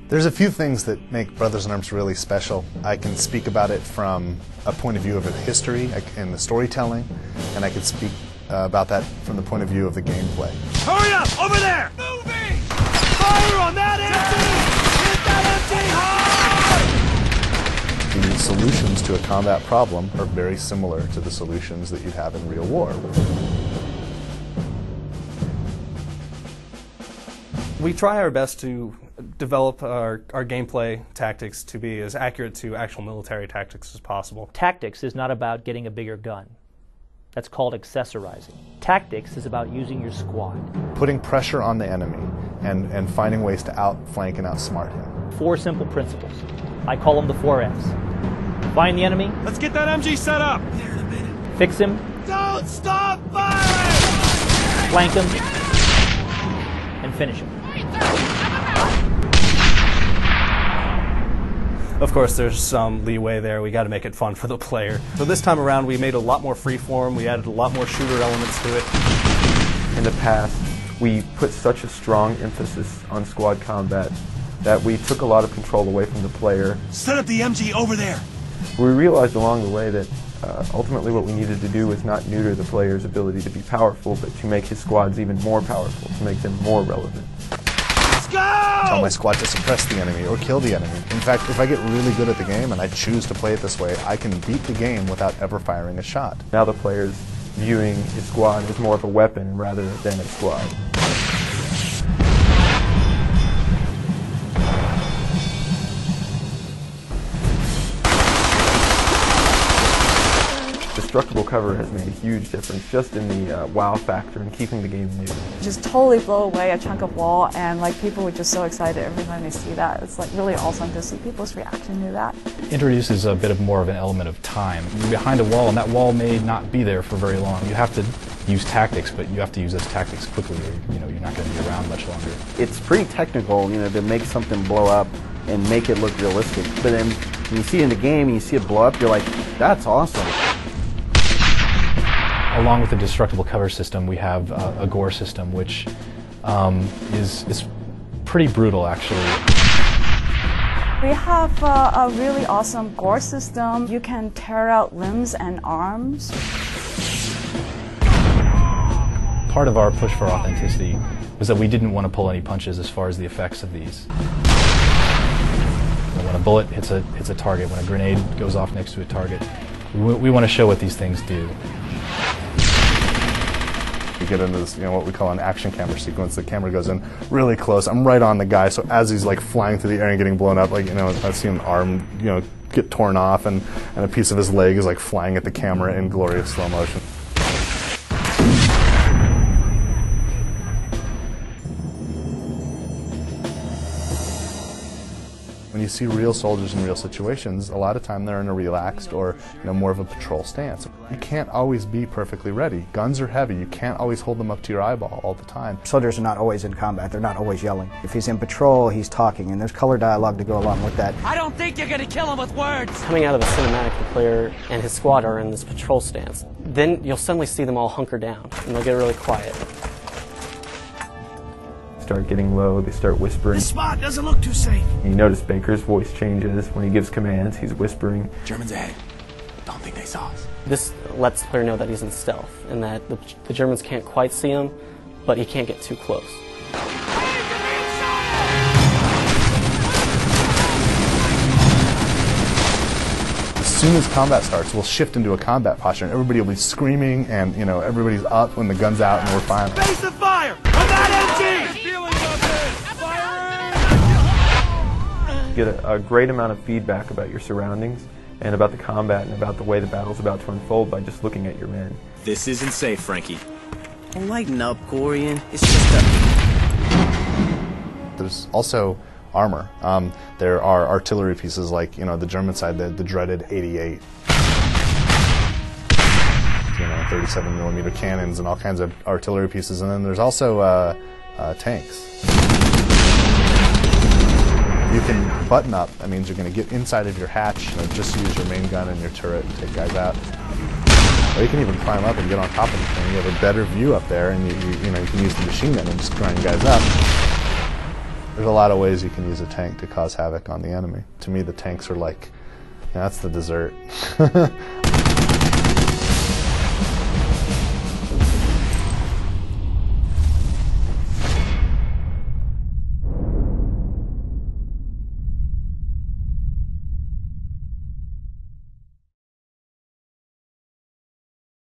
There's a few things that make Brothers in Arms really special. I can speak about it from a point of view of the history and the storytelling, and I can speak about that from the point of view of the gameplay. Hurry up! Over there! Moving! Fire on that empty! Hit that empty! Hard! The solutions to a combat problem are very similar to the solutions that you'd have in real war. We try our best to develop our gameplay tactics to be as accurate to actual military tactics as possible. Tactics is not about getting a bigger gun. That's called accessorizing. Tactics is about using your squad. Putting pressure on the enemy and finding ways to outflank and outsmart him. 4 simple principles. I call them the 4 F's. Find the enemy. Let's get that MG set up! Fix him. Don't stop firing! Flank him. And finish him. Of course, there's some leeway there. We got to make it fun for the player. So this time around, we made a lot more freeform. We added a lot more shooter elements to it. In the past, we put such a strong emphasis on squad combat that we took a lot of control away from the player. Set up the MG over there! We realized along the way that ultimately what we needed to do was not neuter the player's ability to be powerful, but to make his squads even more powerful, to make them more relevant. Go! Tell my squad to suppress the enemy or kill the enemy. In fact, if I get really good at the game and I choose to play it this way, I can beat the game without ever firing a shot. Now the player's viewing his squad as more of a weapon rather than a squad. Destructible cover has made a huge difference just in the wow factor and keeping the game new. Just totally blow away a chunk of wall, and like people were just so excited every time they see that. It's like really awesome to see people's reaction to that. Introduces a bit of more of an element of time. You're behind a wall, and that wall may not be there for very long. You have to use tactics, but you have to use those tactics quickly, or you're not going to be around much longer. It's pretty technical, to make something blow up and make it look realistic. But then when you see it in the game and you see it blow up, you're like, that's awesome. Along with the destructible cover system, we have a gore system, which is pretty brutal, actually. We have a really awesome gore system. You can tear out limbs and arms. Part of our push for authenticity was that we didn't want to pull any punches as far as the effects of these. When a bullet hits a target, when a grenade goes off next to a target, we want to show what these things do. We get into this, what we call an action camera sequence. The camera goes in really close. I'm right on the guy, so as he's like flying through the air and getting blown up, I see an arm, get torn off, and a piece of his leg is like flying at the camera in glorious slow motion. When you see real soldiers in real situations, a lot of time they're in a relaxed or more of a patrol stance. You can't always be perfectly ready. Guns are heavy. You can't always hold them up to your eyeball all the time. Soldiers are not always in combat. They're not always yelling. If he's in patrol, he's talking, and there's color dialogue to go along with that. I don't think you're gonna kill him with words! Coming out of a cinematic, the player and his squad are in this patrol stance. Then you'll suddenly see them all hunker down, and they'll get really quiet. Start getting low, they start whispering. This spot doesn't look too safe. You notice Baker's voice changes. When he gives commands, he's whispering. Germans ahead. Don't think they saw us. This lets the player know that he's in stealth, and that the Germans can't quite see him, but he can't get too close. As soon as combat starts, we'll shift into a combat posture, and everybody will be screaming, and everybody's up when the gun's out, and we're firing. Face the fire! On that MG! You get a great amount of feedback about your surroundings and about the combat and about the way the battle's about to unfold by just looking at your men. This isn't safe, Frankie. Lighten up, Gorian. It's just a... There's also armor. There are artillery pieces like, the German side, the dreaded 88. 37mm cannons and all kinds of artillery pieces. And then there's also tanks. You can button up. That means you're going to get inside of your hatch, just use your main gun and your turret to take guys out. Or you can even climb up and get on top of the thing. You have a better view up there, and you can use the machine gun and just grind guys up. There's a lot of ways you can use a tank to cause havoc on the enemy. To me, the tanks are like, that's the dessert.